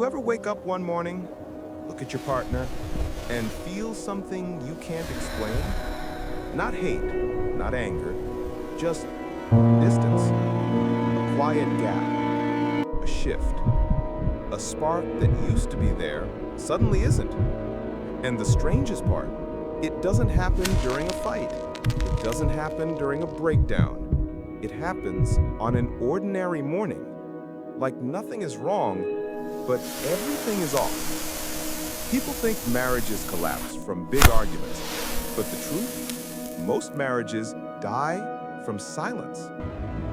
you ever wake up one morning, look at your partner, and feel something you can't explain? Not hate, not anger, just distance. A quiet gap, a shift. A spark that used to be there suddenly isn't. And the strangest part, it doesn't happen during a fight. It doesn't happen during a breakdown. It happens on an ordinary morning. Like nothing is wrong, but everything is off. People think marriages collapse from big arguments, but the truth? Most marriages die from silence,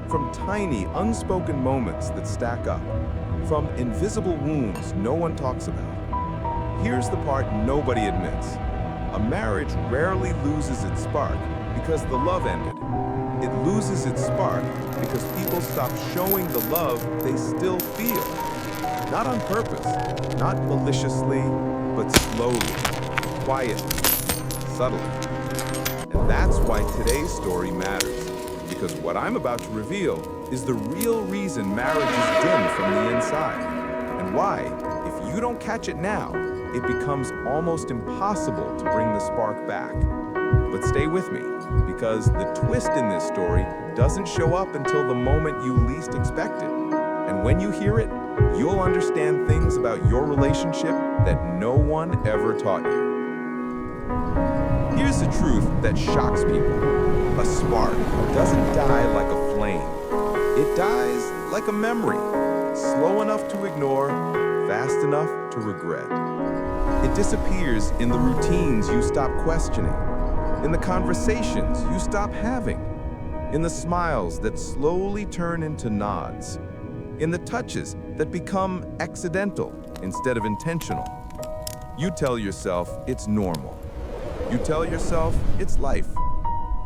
from tiny, unspoken moments that stack up, from invisible wounds no one talks about. Here's the part nobody admits. A marriage rarely loses its spark because the love ended. It loses its spark because people stop showing the love they still feel. Not on purpose, not maliciously, but slowly, quietly, subtly. And that's why today's story matters. Because what I'm about to reveal is the real reason marriage is dim from the inside. And why, if you don't catch it now, it becomes almost impossible to bring the spark back. But stay with me, because the twist in this story doesn't show up until the moment you least expect it. And when you hear it, you'll understand things about your relationship that no one ever taught you. Here's the truth that shocks people. A spark doesn't die like a flame. It dies like a memory, slow enough to ignore, fast enough to regret. It disappears in the routines you stop questioning, in the conversations you stop having, in the smiles that slowly turn into nods, in the touches that become accidental instead of intentional. You tell yourself it's normal. You tell yourself it's life.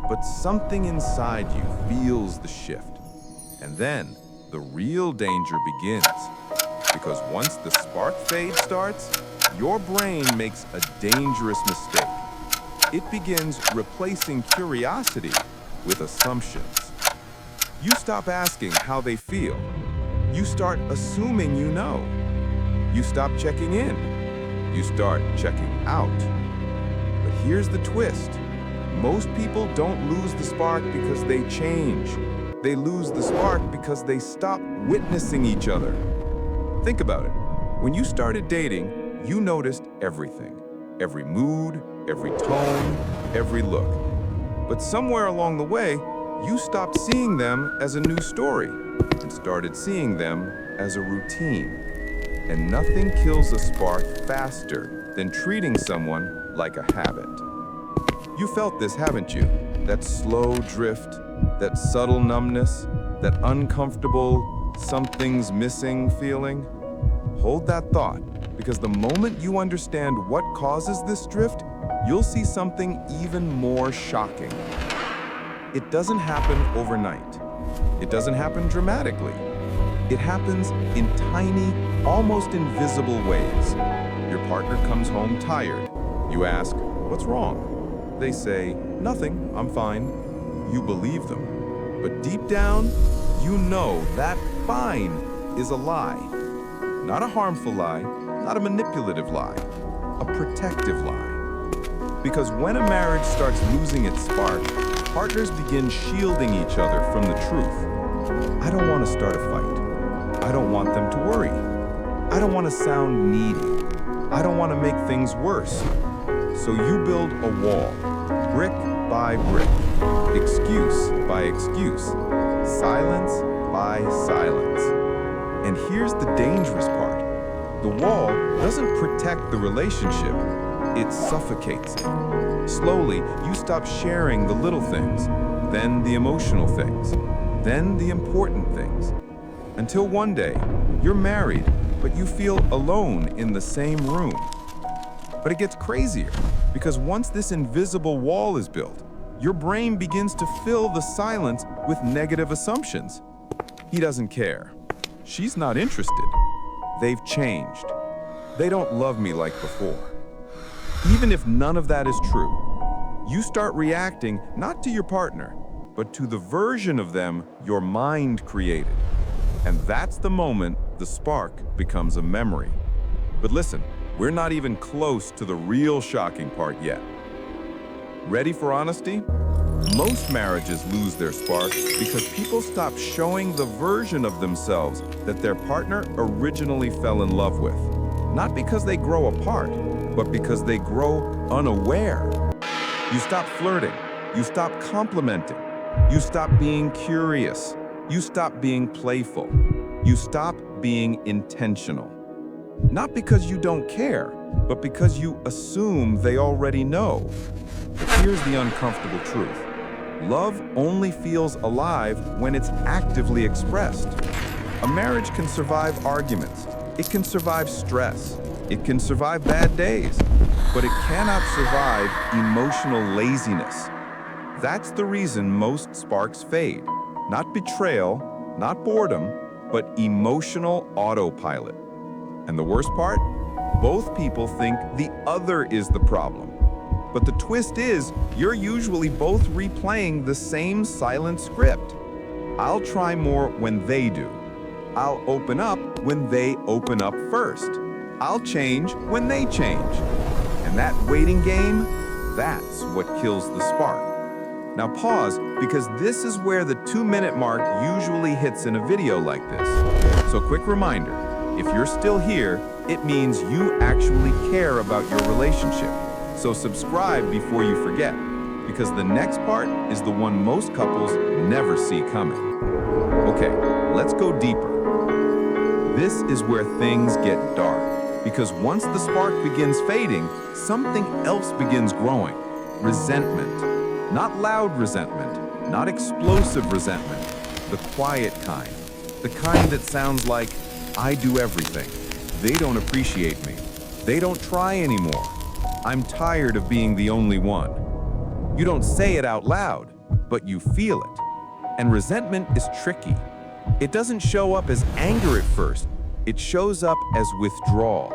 But something inside you feels the shift. And then the real danger begins. Because once the spark fade starts, your brain makes a dangerous mistake. It begins replacing curiosity with assumptions. You stop asking how they feel. You start assuming you know. You stop checking in. You start checking out. But here's the twist. Most people don't lose the spark because they change. They lose the spark because they stop witnessing each other. Think about it. When you started dating, you noticed everything. Every mood, every tone, every look. But somewhere along the way, you stopped seeing them as a new story and started seeing them as a routine. And nothing kills a spark faster than treating someone like a habit. You felt this, haven't you? That slow drift, that subtle numbness, that uncomfortable, something's missing feeling. Hold that thought, because the moment you understand what causes this drift, you'll see something even more shocking. It doesn't happen overnight. It doesn't happen dramatically. It happens in tiny, almost invisible ways. Your partner comes home tired. You ask, "What's wrong?" They say, "Nothing, I'm fine." You believe them. But deep down, you know that fine is a lie. Not a harmful lie, not a manipulative lie, a protective lie. Because when a marriage starts losing its spark, partners begin shielding each other from the truth. I don't want to start a fight. I don't want them to worry. I don't want to sound needy. I don't want to make things worse. So you build a wall, brick by brick, excuse by excuse, silence by silence. And here's the dangerous part. The wall doesn't protect the relationship, it suffocates it. Slowly, you stop sharing the little things, then the emotional things, then the important things. Until one day, you're married, but you feel alone in the same room. But it gets crazier, because once this invisible wall is built, your brain begins to fill the silence with negative assumptions. He doesn't care. She's not interested. They've changed. They don't love me like before. Even if none of that is true, you start reacting not to your partner, but to the version of them your mind created. And that's the moment the spark becomes a memory. But listen, we're not even close to the real shocking part yet. Ready for honesty? Most marriages lose their spark because people stop showing the version of themselves that their partner originally fell in love with. Not because they grow apart, but because they grow unaware. You stop flirting. You stop complimenting. You stop being curious. You stop being playful. You stop being intentional. Not because you don't care, but because you assume they already know. But here's the uncomfortable truth. Love only feels alive when it's actively expressed. A marriage can survive arguments. It can survive stress. It can survive bad days. But it cannot survive emotional laziness. That's the reason most sparks fade. Not betrayal, not boredom, but emotional autopilot. And the worst part? Both people think the other is the problem. But the twist is, you're usually both replaying the same silent script. I'll try more when they do. I'll open up when they open up first. I'll change when they change. And that waiting game, that's what kills the spark. Now pause, because this is where the 2-minute mark usually hits in a video like this. So quick reminder, if you're still here, it means you actually care about your relationship. So subscribe before you forget, because the next part is the one most couples never see coming. Okay, let's go deeper. This is where things get dark, because once the spark begins fading, something else begins growing. Resentment. Not loud resentment, not explosive resentment, the quiet kind. The kind that sounds like, I do everything. They don't appreciate me. They don't try anymore. I'm tired of being the only one. You don't say it out loud, but you feel it. And resentment is tricky. It doesn't show up as anger at first. It shows up as withdrawal.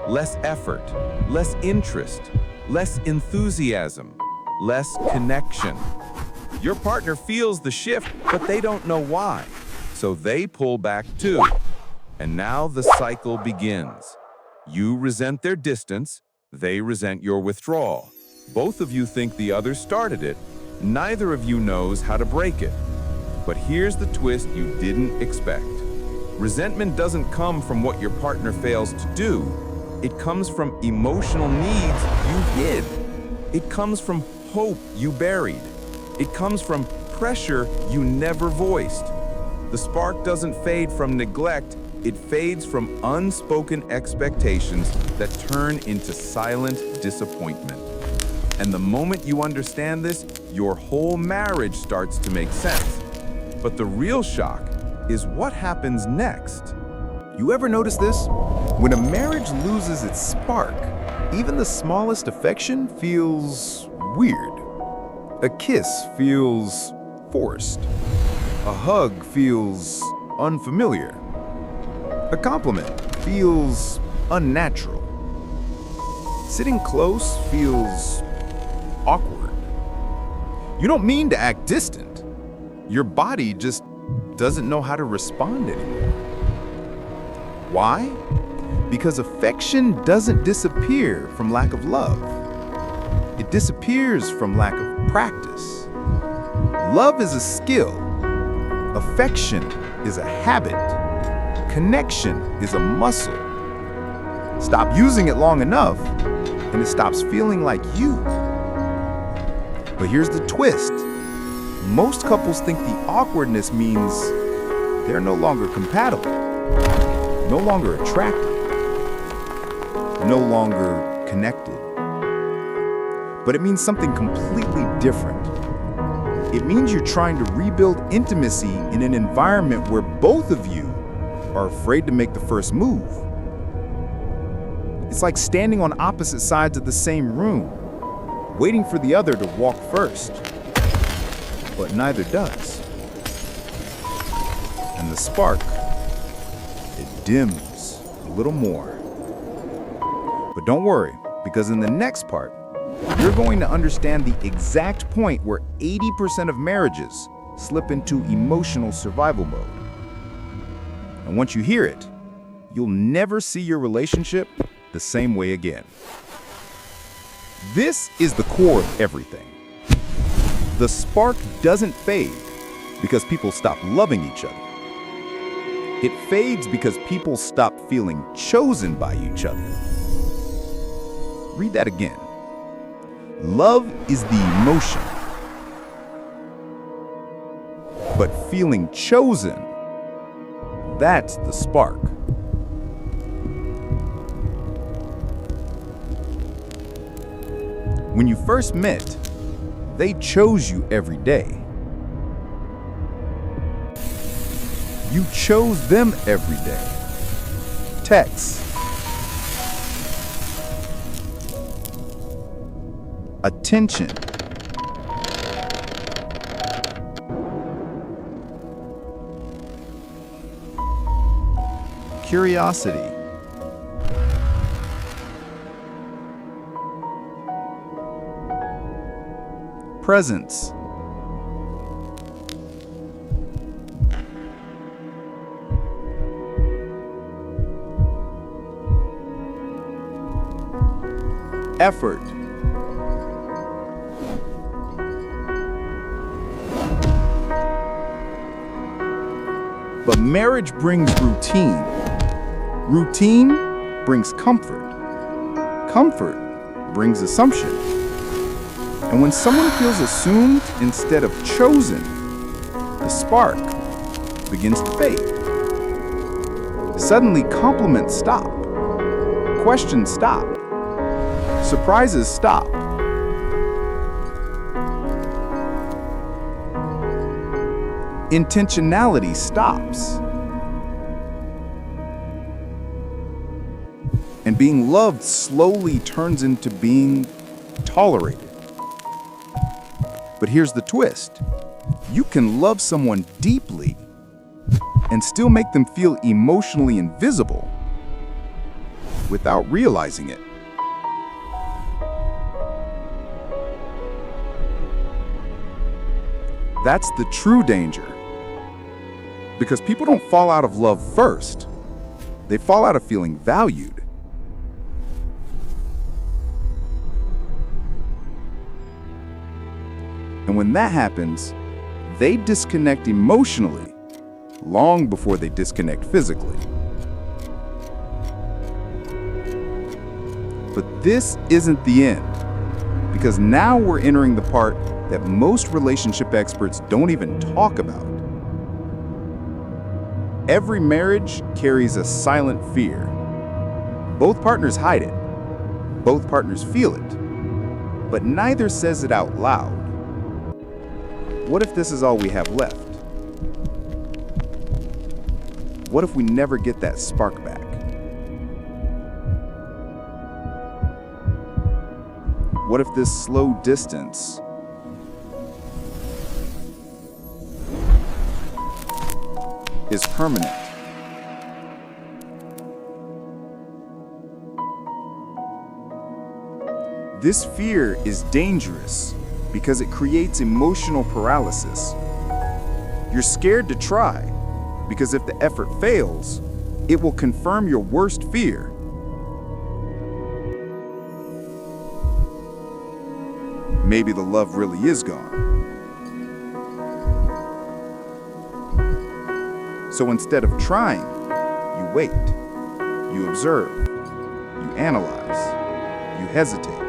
Less effort, less interest, less enthusiasm, less connection. Your partner feels the shift, but they don't know why. So they pull back too. And now the cycle begins. You resent their distance. They resent your withdrawal. Both of you think the other started it. Neither of you knows how to break it. But here's the twist you didn't expect. Resentment doesn't come from what your partner fails to do. It comes from emotional needs you hid. It comes from hope you buried. It comes from pressure you never voiced. The spark doesn't fade from neglect. It fades from unspoken expectations that turn into silent disappointment. And the moment you understand this, your whole marriage starts to make sense. But the real shock is what happens next. You ever notice this? When a marriage loses its spark, even the smallest affection feels weird. A kiss feels forced. A hug feels unfamiliar. A compliment feels unnatural. Sitting close feels awkward. You don't mean to act distant. Your body just doesn't know how to respond anymore. Why? Because affection doesn't disappear from lack of love. It disappears from lack of practice. Love is a skill. Affection is a habit. Connection is a muscle. Stop using it long enough, and it stops feeling like you. But here's the twist. Most couples think the awkwardness means they're no longer compatible, no longer attracted, no longer connected. But it means something completely different. It means you're trying to rebuild intimacy in an environment where both of you are afraid to make the first move. It's like standing on opposite sides of the same room, waiting for the other to walk first. But neither does. And the spark, it dims a little more. But don't worry, because in the next part, you're going to understand the exact point where 80% of marriages slip into emotional survival mode. And once you hear it, you'll never see your relationship the same way again. This is the core of everything. The spark doesn't fade because people stop loving each other. It fades because people stop feeling chosen by each other. Read that again. Love is the emotion, but feeling chosen, that's the spark. When you first met, they chose you every day. You chose them every day. Texts, attention, curiosity, presence, effort, but marriage brings routine. Routine brings comfort. Comfort brings assumption. And when someone feels assumed instead of chosen, the spark begins to fade. Suddenly, compliments stop. Questions stop. Surprises stop. Intentionality stops. And being loved slowly turns into being tolerated. But here's the twist. You can love someone deeply and still make them feel emotionally invisible without realizing it. That's the true danger. Because people don't fall out of love first. They fall out of feeling valued. And when that happens, they disconnect emotionally long before they disconnect physically. But this isn't the end, because now we're entering the part that most relationship experts don't even talk about. Every marriage carries a silent fear. Both partners hide it. Both partners feel it. But neither says it out loud. What if this is all we have left? What if we never get that spark back? What if this slow distance is permanent? This fear is dangerous because it creates emotional paralysis. You're scared to try because if the effort fails, it will confirm your worst fear. Maybe the love really is gone. So instead of trying, you wait, you observe, you analyze, you hesitate.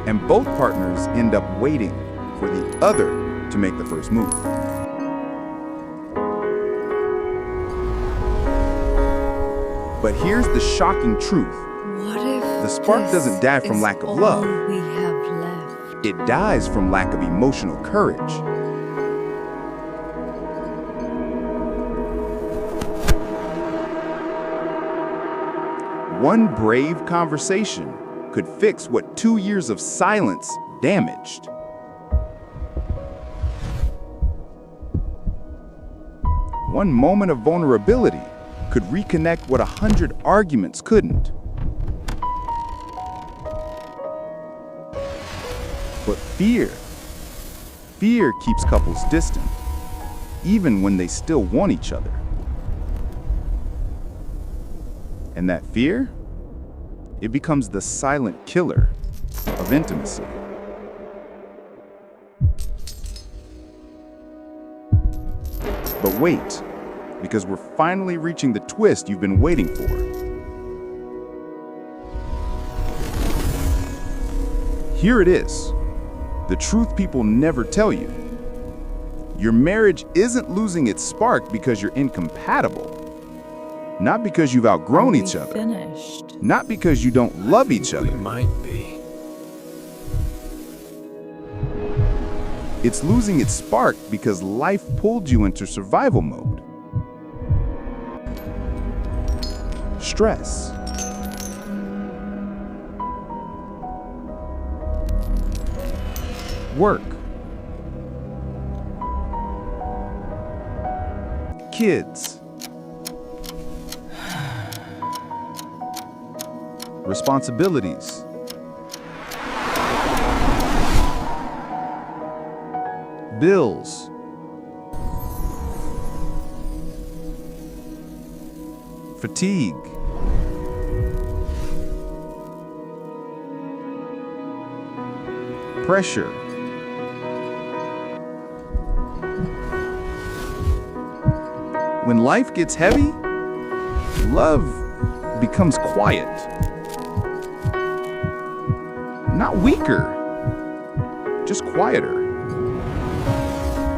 And both partners end up waiting for the other to make the first move. But here's the shocking truth. What if the spark doesn't die from lack of love? We have left. It dies from lack of emotional courage. One brave conversation could fix what 2 years of silence damaged. One moment of vulnerability could reconnect what 100 arguments couldn't. But fear keeps couples distant, even when they still want each other. And that fear, it becomes the silent killer of intimacy. But wait, because we're finally reaching the twist you've been waiting for. Here it is, the truth people never tell you. Your marriage isn't losing its spark because you're incompatible. Not because you've outgrown each other. Finished. Not because you don't love each other. We might be. It's losing its spark because life pulled you into survival mode. Stress. Work. Kids. Responsibilities. Bills. Fatigue. Pressure. When life gets heavy, love becomes quiet. Not weaker, just quieter.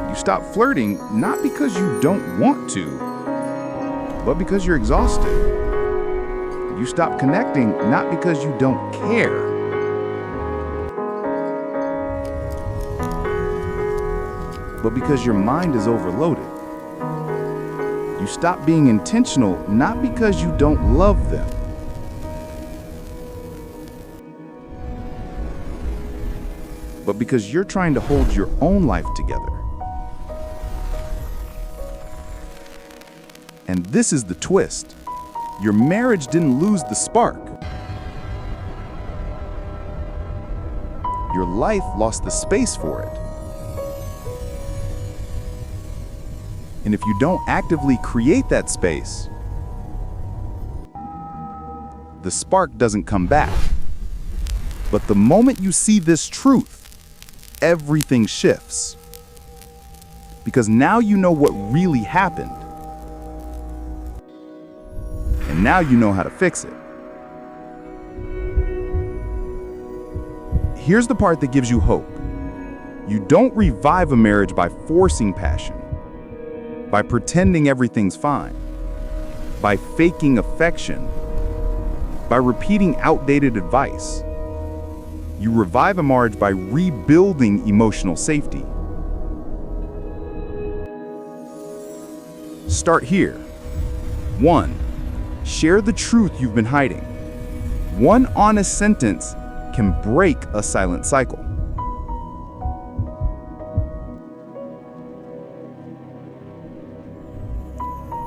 You stop flirting not because you don't want to, but because you're exhausted. You stop connecting not because you don't care, but because your mind is overloaded. You stop being intentional not because you don't love them, but because you're trying to hold your own life together. And this is the twist. Your marriage didn't lose the spark. Your life lost the space for it. And if you don't actively create that space, the spark doesn't come back. But the moment you see this truth, everything shifts. Because now you know what really happened. And now you know how to fix it. Here's the part that gives you hope. You don't revive a marriage by forcing passion, by pretending everything's fine, by faking affection, by repeating outdated advice. You revive a marriage by rebuilding emotional safety. Start here. 1. Share the truth you've been hiding. One honest sentence can break a silent cycle.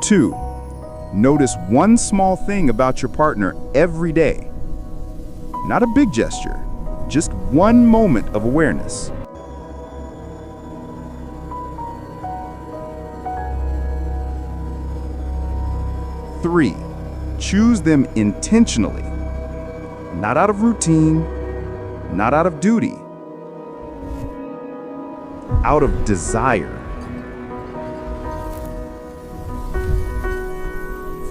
2. Notice one small thing about your partner every day. Not a big gesture, just one moment of awareness. 3. Choose them intentionally. Not out of routine, not out of duty, out of desire.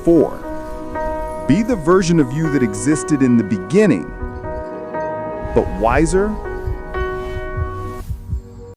4. Be the version of you that existed in the beginning, but wiser,